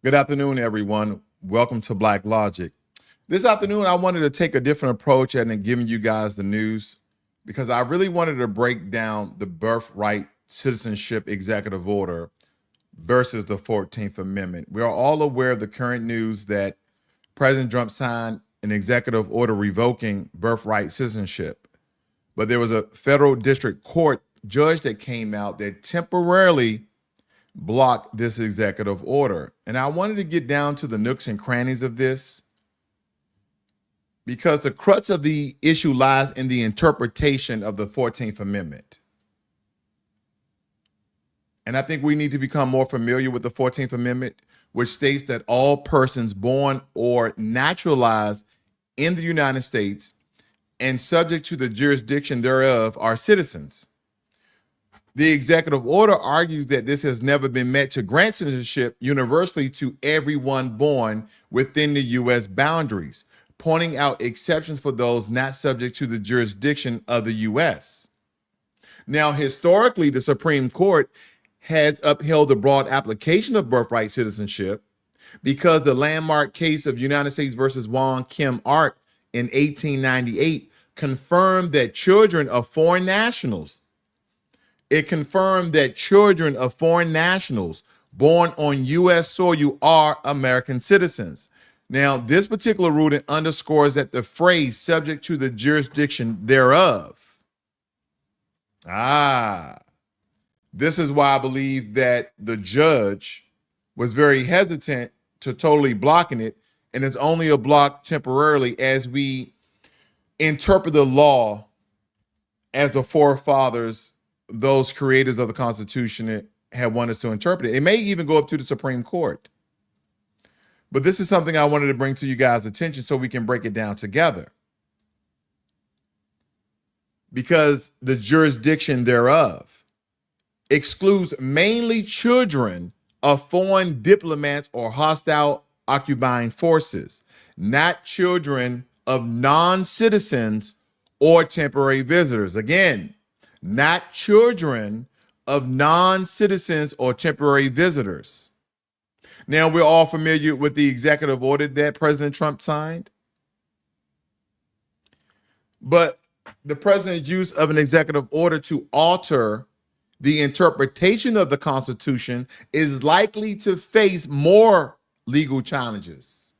Good afternoon, everyone. Welcome to Black Logic. This afternoon, I wanted to take a different approach at giving you guys the news because I really wanted to break down the birthright citizenship executive order versus the 14th Amendment. We are all aware of the current news that President Trump signed an executive order revoking birthright citizenship. But there was a federal district court judge that came out that temporarily block this executive order. And I wanted to get down to the nooks and crannies of this because the crux of the issue lies in the interpretation of the 14th Amendment. And I think we need to become more familiar with the 14th Amendment, which states that all persons born or naturalized in the United States and subject to the jurisdiction thereof are citizens. The executive order argues that this has never been met to grant citizenship universally to everyone born within the U.S. boundaries, pointing out exceptions for those not subject to the jurisdiction of the U.S. Now, historically, the Supreme Court has upheld the broad application of birthright citizenship because the landmark case of United States versus Wong Kim Ark in 1898 confirmed that children of foreign nationals born on U.S. soil are American citizens. Now, this particular ruling underscores that the phrase subject to the jurisdiction thereof. This is why I believe that the judge was very hesitant to totally blocking it, and it's only a block temporarily as we interpret the law as the forefathers, those creators of the Constitution, have wanted us to interpret it. It may even go up to the Supreme Court. But this is something I wanted to bring to you guys' attention so we can break it down together. Because the jurisdiction thereof excludes mainly children of foreign diplomats or hostile occupying forces, not children of non-citizens or temporary visitors. Again, not children of non-citizens or temporary visitors. Now, we're all familiar with the executive order that President Trump signed. But the president's use of an executive order to alter the interpretation of the Constitution is likely to face more legal challenges,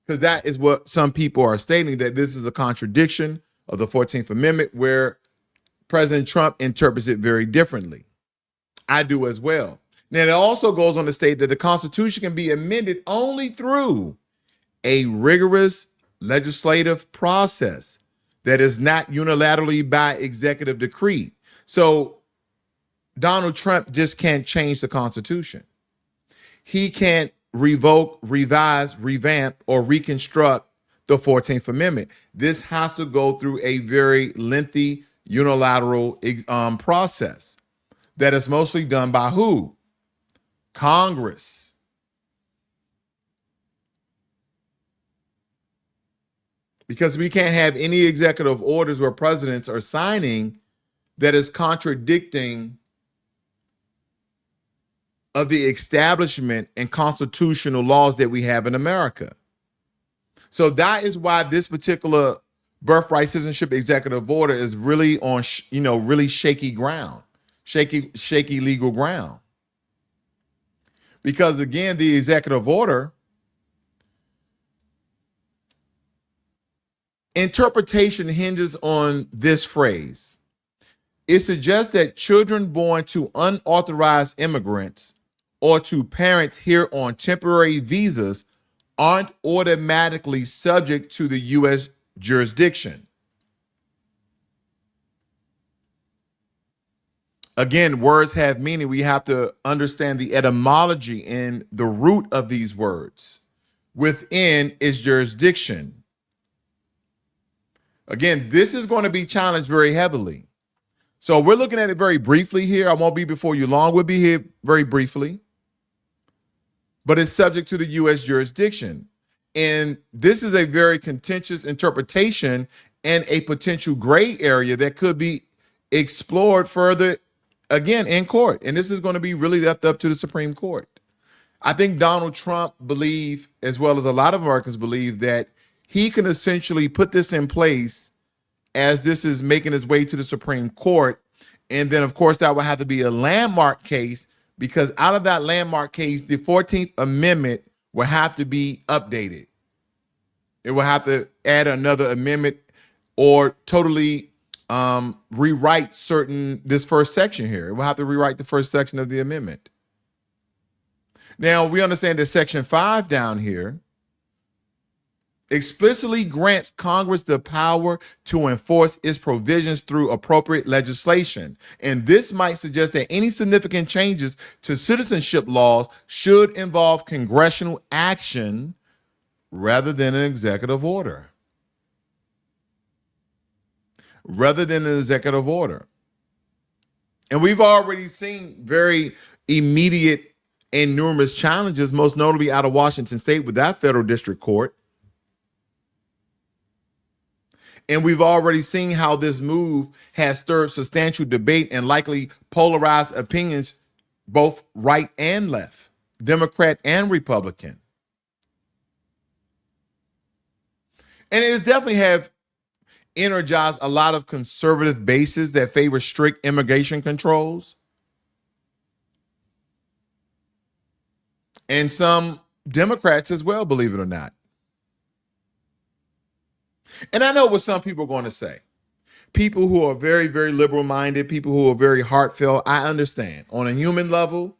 because that is what some people are stating, that this is a contradiction of the 14th Amendment, where President Trump interprets it very differently. I do as well. Now, it also goes on to state that the Constitution can be amended only through a rigorous legislative process that is not unilaterally by executive decree. So Donald Trump just can't change the Constitution. He can't revoke, revise, revamp, or reconstruct the 14th Amendment. This has to go through a very lengthy unilateral process that is mostly done by who? Congress. Because we can't have any executive orders where presidents are signing that is contradicting of the establishment and constitutional laws that we have in America. So that is why this particular birthright citizenship executive order is really on, really shaky ground, shaky legal ground. Because again, the executive order interpretation hinges on this phrase. It suggests that children born to unauthorized immigrants or to parents here on temporary visas aren't automatically subject to the U.S. jurisdiction. Again, words have meaning. We have to understand the etymology and the root of these words. Within is jurisdiction. Again, this is going to be challenged very heavily. So we're looking at it very briefly here. I won't be before you long. We'll be here very briefly. But it's subject to the U.S. jurisdiction. And this is a very contentious interpretation and a potential gray area that could be explored further, again, in court. And this is going to be really left up to the Supreme Court. I think Donald Trump believe, as well as a lot of Americans believe, that he can essentially put this in place as this is making its way to the Supreme Court. And then, of course, that will have to be a landmark case, because out of that landmark case, the 14th Amendment will have to be updated. It will have to add another amendment or totally rewrite this first section here. It will have to rewrite the first section of the amendment. Now, we understand that Section 5 down here explicitly grants Congress the power to enforce its provisions through appropriate legislation. And this might suggest that any significant changes to citizenship laws should involve congressional action rather than an executive order. And we've already seen very immediate and numerous challenges, most notably out of Washington State with that federal district court. And we've already seen how this move has stirred substantial debate and likely polarized opinions, both right and left, Democrat and Republican. And it has definitely have energized a lot of conservative bases that favor strict immigration controls. And some Democrats as well, believe it or not. And I know what some people are going to say. People who are very, very liberal-minded, people who are very heartfelt, I understand. On a human level,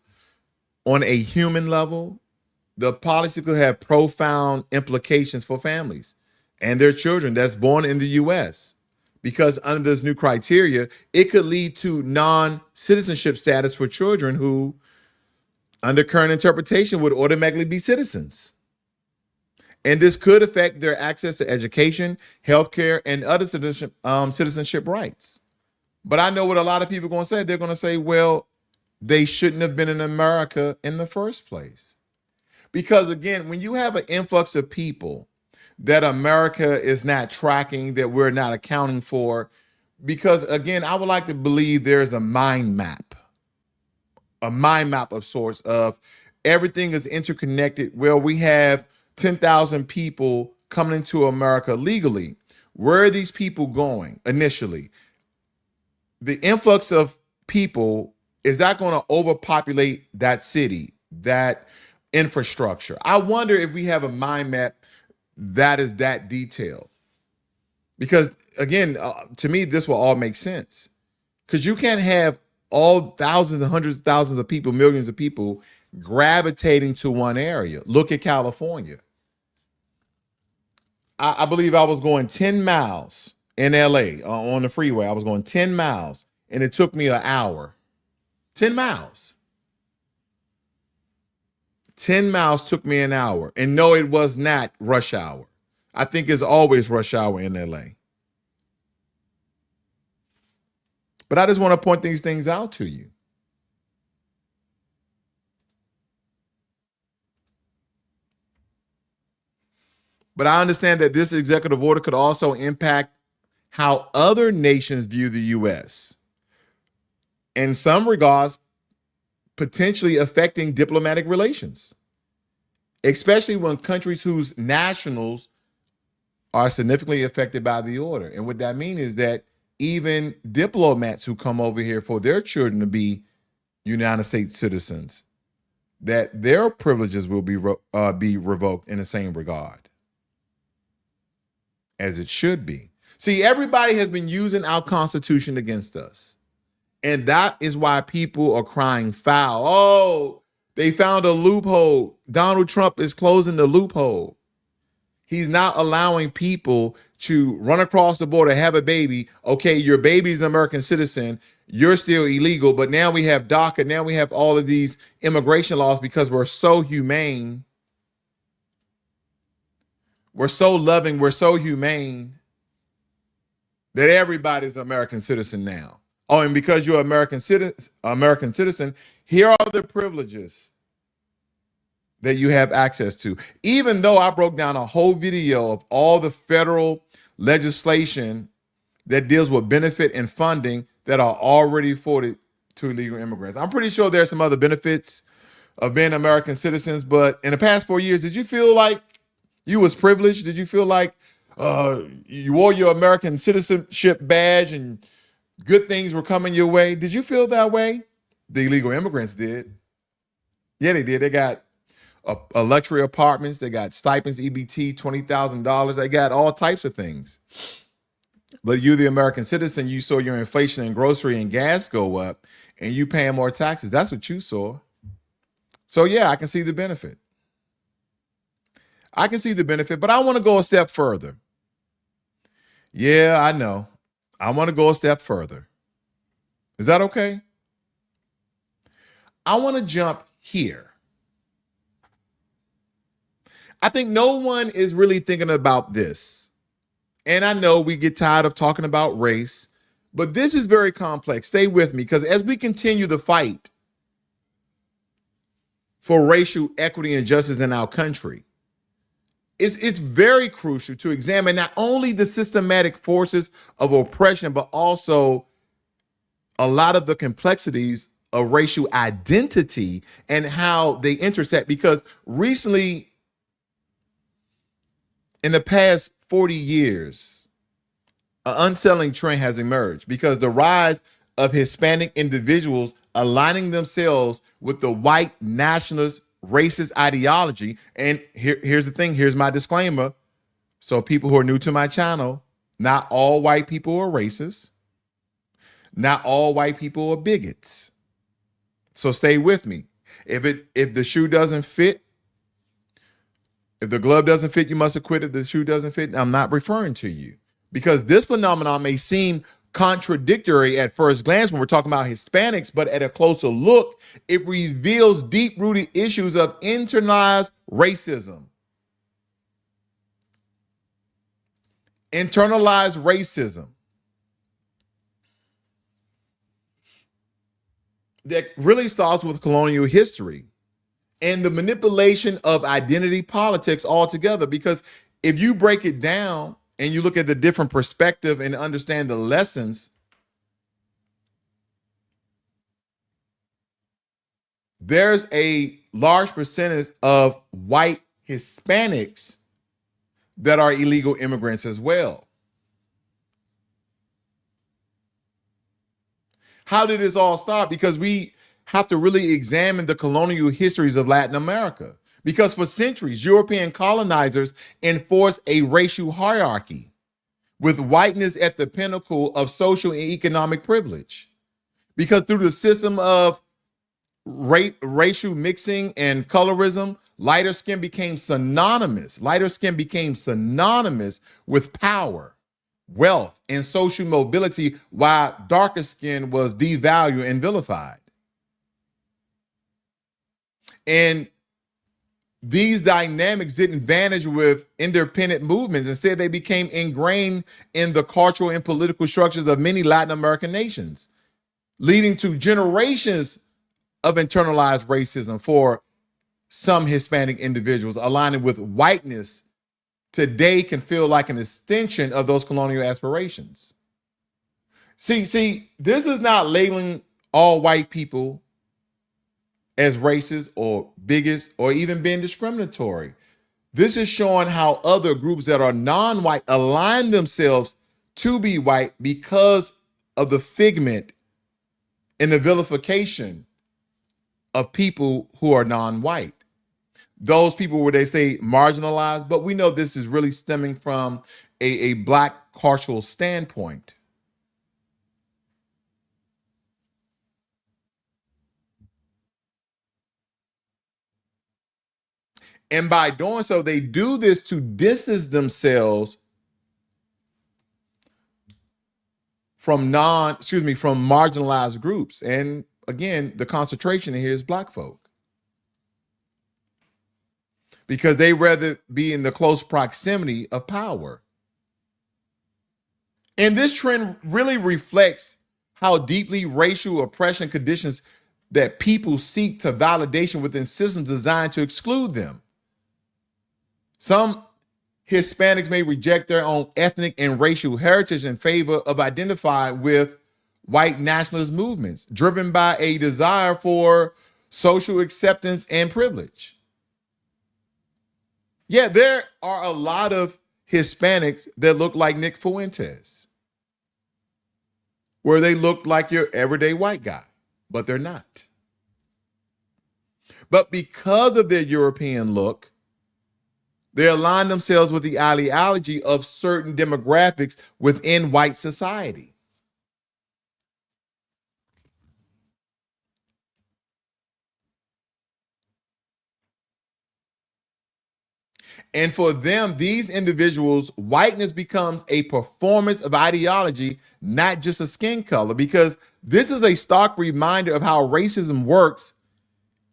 the policy could have profound implications for families and their children that's born in the U.S. Because under this new criteria, it could lead to non-citizenship status for children who, under current interpretation, would automatically be citizens. And this could affect their access to education, healthcare, and other citizenship rights. But I know what a lot of people are going to say. They're going to say, well, they shouldn't have been in America in the first place. Because again, when you have an influx of people that America is not tracking, that we're not accounting for, because again, I would like to believe there's a mind map of sorts of everything is interconnected. Well, we have 10,000 people coming into America legally. Where are these people going initially? The influx of people, is that going to overpopulate that city, that infrastructure? I wonder if we have a mind map that is that detailed. Because again, to me, this will all make sense. Because you can't have all thousands and hundreds of thousands of people, millions of people gravitating to one area. Look at California. I believe I was going 10 miles in LA on the freeway. I was going 10 miles and it took me an hour. 10 miles. 10 miles took me an hour. And no, it was not rush hour. I think it's always rush hour in LA. But I just want to point these things out to you. But I understand that this executive order could also impact how other nations view the U.S. In some regards, potentially affecting diplomatic relations, especially when countries whose nationals are significantly affected by the order. And what that means is that even diplomats who come over here for their children to be United States citizens, that their privileges will be revoked in the same regard. As it should be. See, everybody has been using our Constitution against us. And that is why people are crying foul. Oh, they found a loophole. Donald Trump is closing the loophole. He's not allowing people to run across the border, have a baby. Okay, your baby's an American citizen. You're still illegal. But now we have DACA. Now we have all of these immigration laws because we're so humane. We're so loving, we're so humane that everybody's an American citizen now. Oh, and because you're an American citizen, here are the privileges that you have access to. Even though I broke down a whole video of all the federal legislation that deals with benefit and funding that are already afforded to illegal immigrants. I'm pretty sure there's some other benefits of being American citizens. But in the past 4 years, did you feel like you was privileged? Did you feel like you wore your American citizenship badge and good things were coming your way? Did you feel that way? The illegal immigrants did. Yeah, they did. They got a luxury apartments. They got stipends, EBT, $20,000. They got all types of things. But you, the American citizen, you saw your inflation and grocery and gas go up and you paying more taxes. That's what you saw. So yeah, I can see the benefit. I can see the benefit, but I want to go a step further. Yeah, I know. I want to go a step further. Is that okay? I want to jump here. I think no one is really thinking about this. And I know we get tired of talking about race, but this is very complex. Stay with me, because as we continue the fight for racial equity and justice in our country, it's very crucial to examine not only the systematic forces of oppression, but also a lot of the complexities of racial identity and how they intersect. Because recently, in the past 40 years, an unsettling trend has emerged because the rise of Hispanic individuals aligning themselves with the white nationalist racist ideology. And here's the thing, here's my disclaimer. So people who are new to my channel, not all white people are racist. Not all white people are bigots. So stay with me. If the shoe doesn't fit, if the glove doesn't fit, you must have quit. If the shoe doesn't fit, I'm not referring to you. Because this phenomenon may seem contradictory at first glance when we're talking about Hispanics, but at a closer look, it reveals deep-rooted issues of internalized racism. Internalized racism that really starts with colonial history and the manipulation of identity politics altogether. Because if you break it down and you look at the different perspective and understand the lessons, there's a large percentage of white Hispanics that are illegal immigrants as well. How did this all start? Because we have to really examine the colonial histories of Latin America. Because for centuries, European colonizers enforced a racial hierarchy with whiteness at the pinnacle of social and economic privilege. Because through the system of racial mixing and colorism, lighter skin became synonymous with power, wealth, and social mobility, while darker skin was devalued and vilified. And these dynamics didn't vanish with independent movements. Instead, they became ingrained in the cultural and political structures of many Latin American nations, leading to generations of internalized racism for some Hispanic individuals. Aligning with whiteness today can feel like an extension of those colonial aspirations. See, this is not labeling all white people as racist or bigots or even being discriminatory. This is showing how other groups that are non-white align themselves to be white because of the figment and the vilification of people who are non-white. Those people where they say marginalized, but we know this is really stemming from a Black cultural standpoint. And by doing so, they do this to distance themselves from marginalized groups. And again, the concentration here is Black folk. Because they rather be in the close proximity of power. And this trend really reflects how deeply racial oppression conditions that people seek to validation within systems designed to exclude them. Some Hispanics may reject their own ethnic and racial heritage in favor of identifying with white nationalist movements, driven by a desire for social acceptance, and privilege. Yeah, there are a lot of Hispanics that look like Nick Fuentes, where they look like your everyday white guy, but they're not. But because of their European look, they align themselves with the ideology of certain demographics within white society. And for them, these individuals, whiteness becomes a performance of ideology, not just a skin color, because this is a stark reminder of how racism works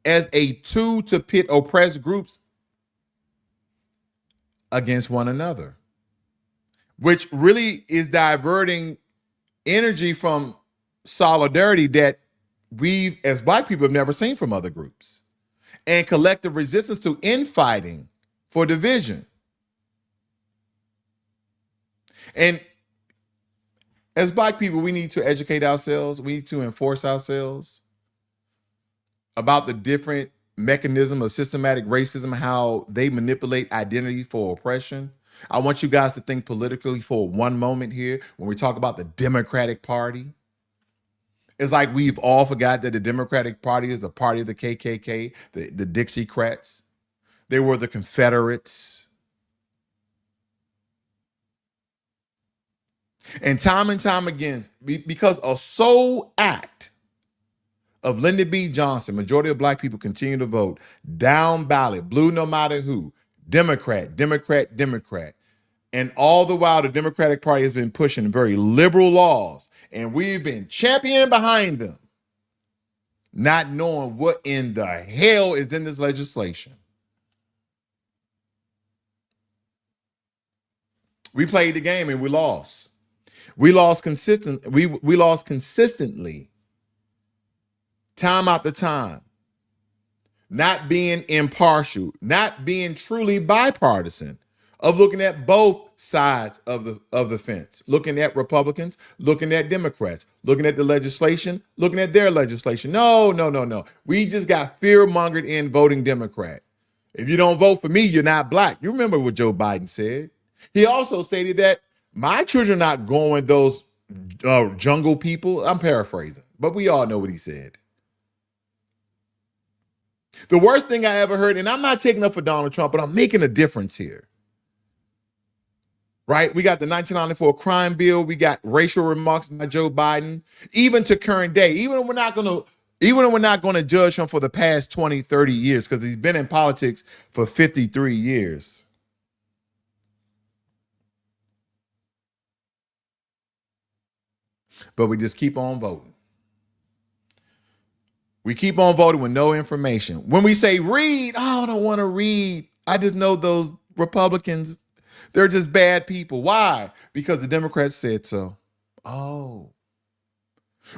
as a tool to pit oppressed groups against one another, which really is diverting energy from solidarity that we as Black people have never seen from other groups, and collective resistance to infighting for division. And as Black people, we need to educate ourselves. We need to enforce ourselves about the different mechanism of systematic racism, how they manipulate identity for oppression. I want you guys to think politically for one moment here when we talk about the Democratic Party. It's like we've all forgot that the Democratic Party is the party of the KKK, the Dixiecrats. They were the Confederates. And time again, because a sole act of Lyndon B. Johnson, majority of Black people continue to vote down ballot, blue no matter who, Democrat. And all the while, the Democratic Party has been pushing very liberal laws, and we've been championing behind them, not knowing what in the hell is in this legislation. We played the game and we lost. We lost consistently, time after time, not being impartial, not being truly bipartisan, of looking at both sides of the fence, looking at Republicans, looking at Democrats, looking at the legislation, looking at their legislation. No. We just got fear-mongered in voting Democrat. If you don't vote for me, you're not Black. You remember what Joe Biden said. He also stated that my children are not going with those jungle people. I'm paraphrasing, but we all know what he said. The worst thing I ever heard, and I'm not taking up for Donald Trump, but I'm making a difference here. Right? We got the 1994 crime bill. We got racial remarks by Joe Biden, even to current day, even when we're not going to judge him for the past 20, 30 years, because he's been in politics for 53 years. But we just keep on voting. We keep on voting with no information. When we say read, I don't want to read. I just know those Republicans, they're just bad people. Why? Because the Democrats said so. Oh.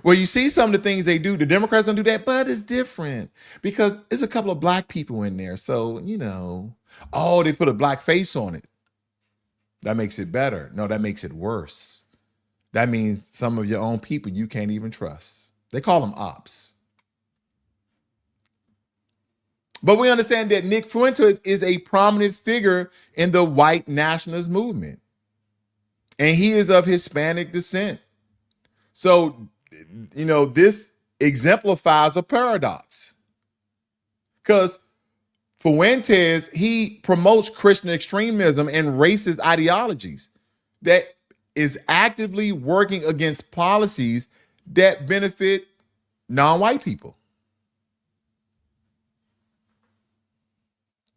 Well, you see some of the things they do. The Democrats don't do that, but it's different because there's a couple of Black people in there. So, they put a Black face on it. That makes it better. No, that makes it worse. That means some of your own people you can't even trust. They call them ops. But we understand that Nick Fuentes is a prominent figure in the white nationalist movement. And he is of Hispanic descent. So, this exemplifies a paradox. Because Fuentes, he promotes Christian extremism and racist ideologies that is actively working against policies that benefit non-white people.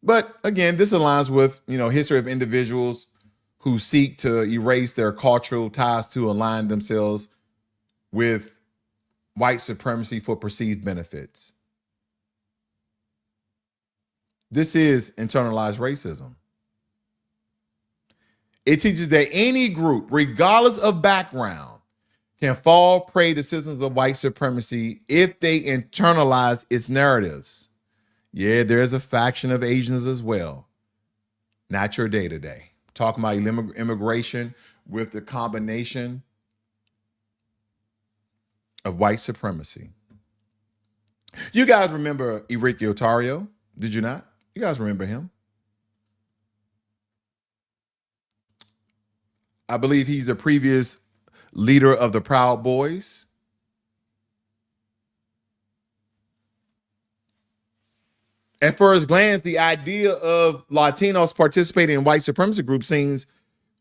But again, this aligns with, history of individuals who seek to erase their cultural ties to align themselves with white supremacy for perceived benefits. This is internalized racism. It teaches that any group, regardless of background, can fall prey to systems of white supremacy if they internalize its narratives. Yeah, there's a faction of Asians as well. Not your day-to-day. Talking about immigration with the combination of white supremacy. You guys remember Enrique Otario? Did you not? You guys remember him? I believe he's a previous leader of the Proud Boys. At first glance, the idea of Latinos participating in white supremacy groups seems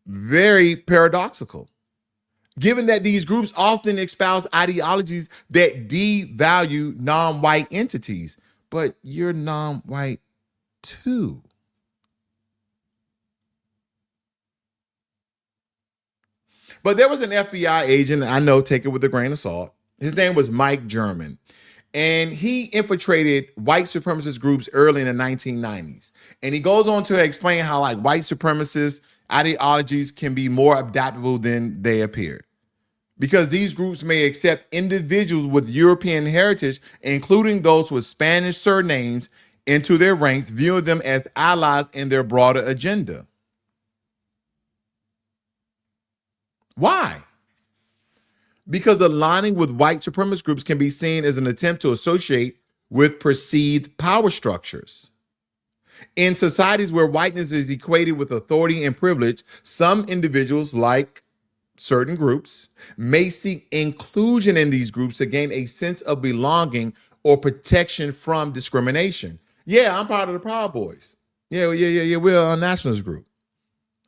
very paradoxical, given that these groups often espouse ideologies that devalue non-white entities. But you're non-white too. But there was an FBI agent, I know, take it with a grain of salt. His name was Mike German. And he infiltrated white supremacist groups early in the 1990s. And he goes on to explain how like white supremacist ideologies can be more adaptable than they appear. Because these groups may accept individuals with European heritage, including those with Spanish surnames, into their ranks, viewing them as allies in their broader agenda. Why? Because aligning with white supremacist groups can be seen as an attempt to associate with perceived power structures. In societies where whiteness is equated with authority and privilege, some individuals, like certain groups, may seek inclusion in these groups to gain a sense of belonging or protection from discrimination. Yeah, I'm part of the Proud Boys. Yeah. We're a nationalist group.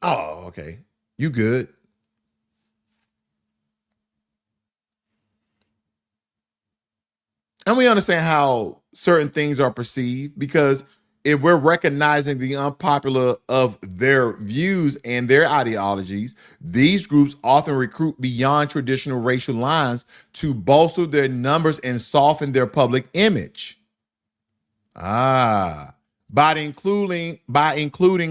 Oh, okay. You good. And we understand how certain things are perceived, because if we're recognizing the unpopular of their views and their ideologies, these groups often recruit beyond traditional racial lines to bolster their numbers and soften their public image. By including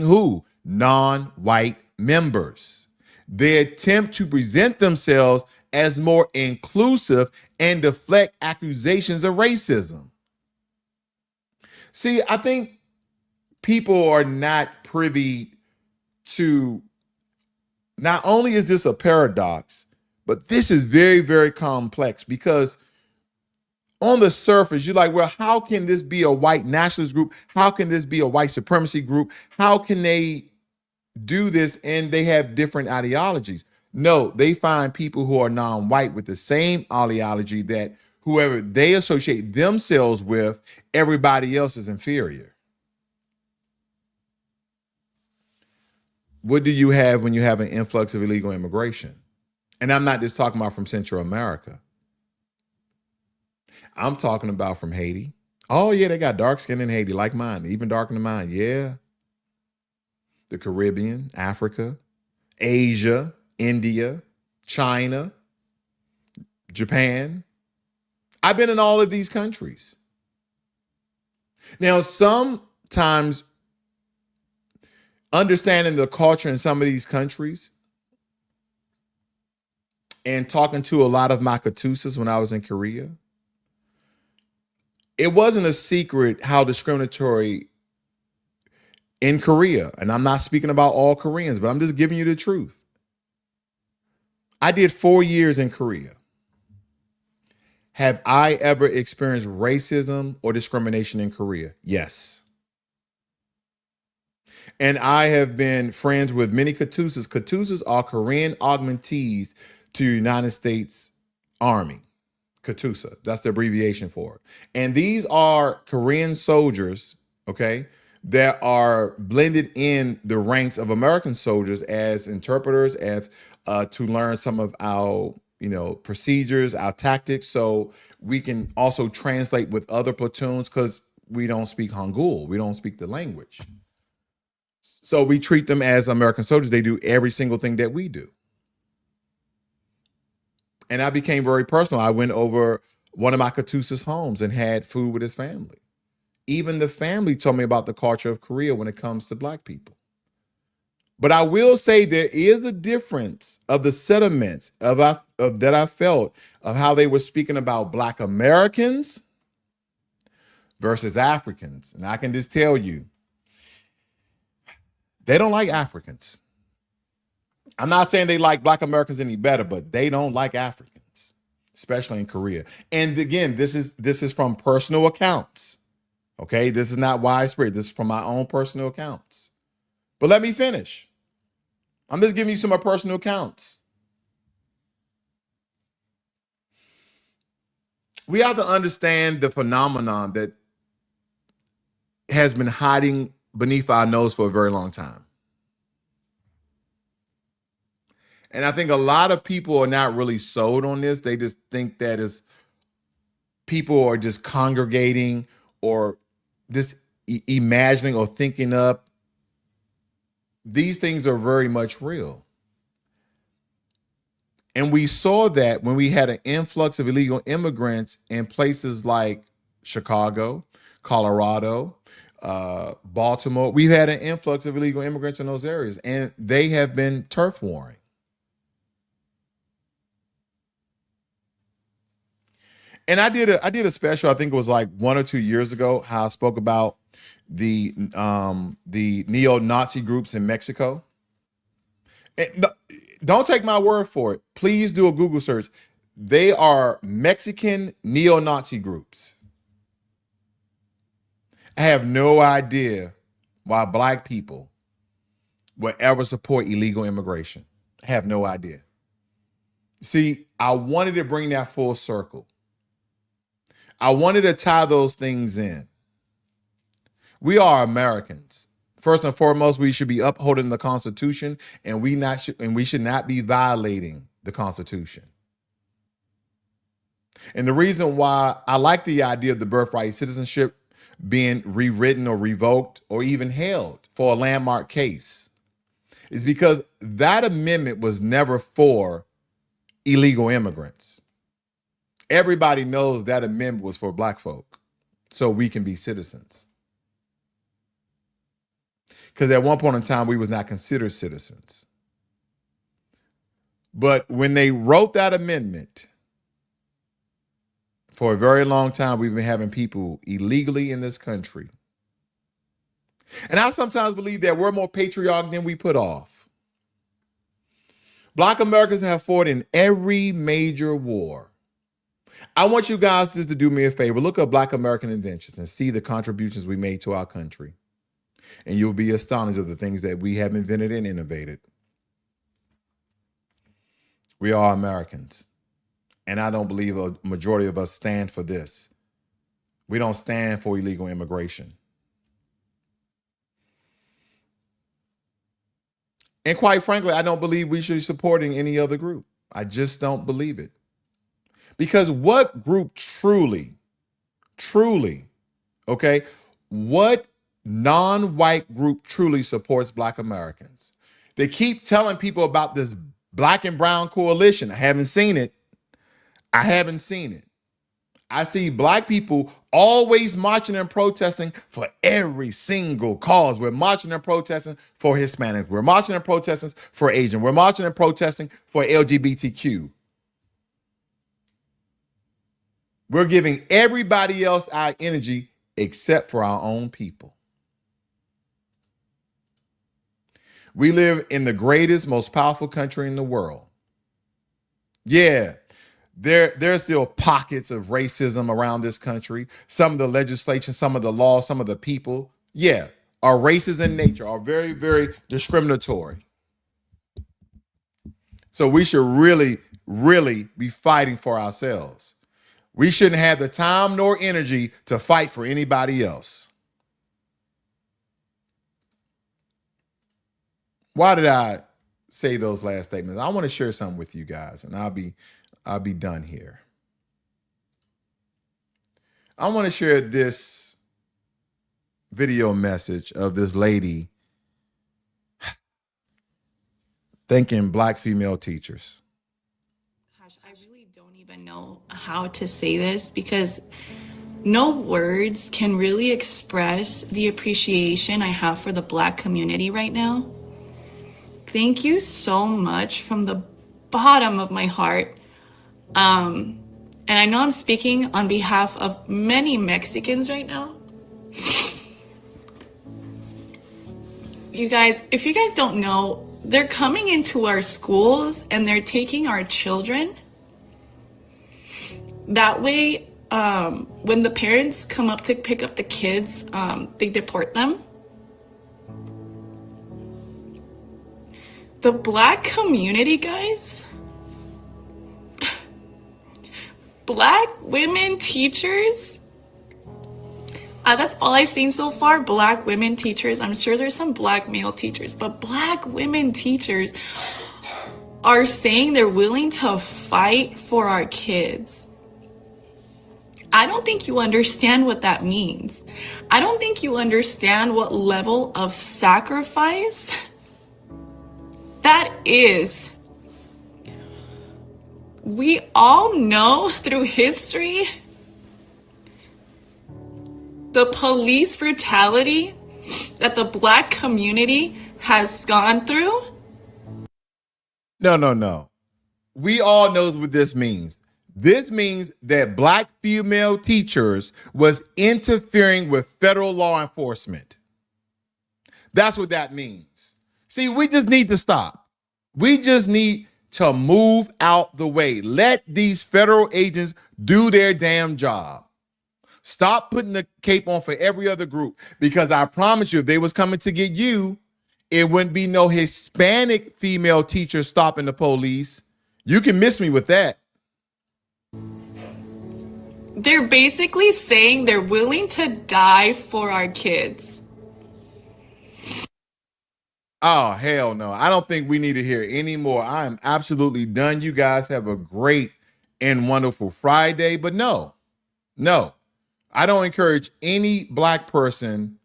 who? Non-white members. They attempt to present themselves as more inclusive and deflect accusations of racism. See, I think people are not privy to, not only is this a paradox, but this is very, very complex, because on the surface, you're like, well, how can this be a white nationalist group? How can this be a white supremacy group? How can they do this and they have different ideologies? No, they find people who are non-white with the same ideology that whoever they associate themselves with, everybody else is inferior. What do you have when you have an influx of illegal immigration? And I'm not just talking about from Central America. I'm talking about from Haiti. Oh, yeah, they got dark skin in Haiti, like mine, even darker than mine. Yeah. The Caribbean, Africa, Asia, India, China, Japan. I've been in all of these countries. Now, sometimes understanding the culture in some of these countries and talking to a lot of my Katusas when I was in Korea, it wasn't a secret how discriminatory in Korea. And I'm not speaking about all Koreans, but I'm just giving you the truth. I did 4 years in Korea. Have I ever experienced racism or discrimination in Korea? Yes. And I have been friends with many Katusas. Katusas are Korean augmentees to United States Army. Katusa, that's the abbreviation for it. And these are Korean soldiers, okay, that are blended in the ranks of American soldiers as interpreters, as to learn some of our procedures, our tactics, so we can also translate with other platoons, because we don't speak Hangul, we don't speak the language. So we treat them as American soldiers. They do every single thing that we do. And I became very personal. I went over one of my Katusa's homes and had food with his family. Even the family told me about the culture of Korea when it comes to Black people. But I will say there is a difference of the sentiments that I felt of how they were speaking about Black Americans versus Africans. And I can just tell you, they don't like Africans. I'm not saying they like Black Americans any better, but they don't like Africans, especially in Korea. And again, this is from personal accounts. Okay, this is not widespread. This is from my own personal accounts. But let me finish. I'm just giving you some of my personal accounts. We have to understand the phenomenon that has been hiding beneath our nose for a very long time. And I think a lot of people are not really sold on this. They just think that is people are just congregating or just imagining or thinking up. These things are very much real. And we saw that when we had an influx of illegal immigrants in places like Chicago, Colorado, Baltimore. We've had an influx of illegal immigrants in those areas, and they have been turf warring. And I did a special, I think it was like 1 or 2 years ago, how I spoke about the neo-Nazi groups in Mexico. And don't take my word for it. Please do a Google search. They are Mexican neo-Nazi groups. I have no idea why Black people would ever support illegal immigration. I have no idea. See, I wanted to bring that full circle. I wanted to tie those things in. We are Americans. First and foremost, we should be upholding the Constitution, and we should not be violating the Constitution. And the reason why I like the idea of the birthright citizenship being rewritten or revoked or even held for a landmark case is because that amendment was never for illegal immigrants. Everybody knows that amendment was for Black folk, so we can be citizens. Because at one point in time, we was not considered citizens. But when they wrote that amendment, for a very long time, we've been having people illegally in this country. And I sometimes believe that we're more patriotic than we put off. Black Americans have fought in every major war. I want you guys just to do me a favor. Look up Black American inventions and see the contributions we made to our country. And you'll be astonished of the things that we have invented and innovated. We are Americans. And I don't believe a majority of us stand for this. We don't stand for illegal immigration. And quite frankly, I don't believe we should be supporting any other group. I just don't believe it. Because what group truly, okay, what non-white group truly supports Black Americans? They keep telling people about this Black and Brown coalition. I haven't seen it. I see Black people always marching and protesting for every single cause. We're marching and protesting for Hispanics. We're marching and protesting for Asian. We're marching and protesting for LGBTQ. We're giving everybody else our energy except for our own people. We live in the greatest, most powerful country in the world. Yeah, there's still pockets of racism around this country. Some of the legislation, some of the laws, some of the people, yeah, are racist in nature, are very, very discriminatory. So we should really, really be fighting for ourselves. We shouldn't have the time nor energy to fight for anybody else. Why did I say those last statements? I want to share something with you guys, and I'll be done here. I want to share this video message of this lady thanking Black female teachers. Gosh, I really don't even know how to say this because no words can really express the appreciation I have for the Black community right now. Thank you so much from the bottom of my heart. And I know I'm speaking on behalf of many Mexicans right now. You guys, if you guys don't know, they're coming into our schools and they're taking our children. That way, when the parents come up to pick up the kids, they deport them. The Black community, guys, Black women teachers, that's all I've seen so far, Black women teachers. I'm sure there's some Black male teachers, but Black women teachers are saying they're willing to fight for our kids. I don't think you understand what that means. I don't think you understand what level of sacrifice that is. We all know through history the police brutality that the Black community has gone through. No. We all know what this means. This means that Black female teachers was interfering with federal law enforcement. That's what that means. See, we just need to stop. We just need to move out the way. Let these federal agents do their damn job. Stop putting the cape on for every other group, because I promise you, if they was coming to get you, it wouldn't be no Hispanic female teacher stopping the police. You can miss me with that. They're basically saying they're willing to die for our kids. Oh, hell no. I don't think we need to hear any more. I am absolutely done. You guys have a great and wonderful Friday. But no, I don't encourage any Black person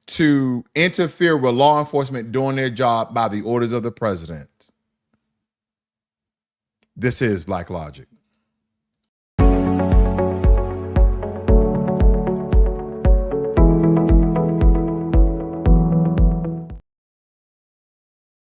to interfere with law enforcement doing their job by the orders of the president. This is Black Logic.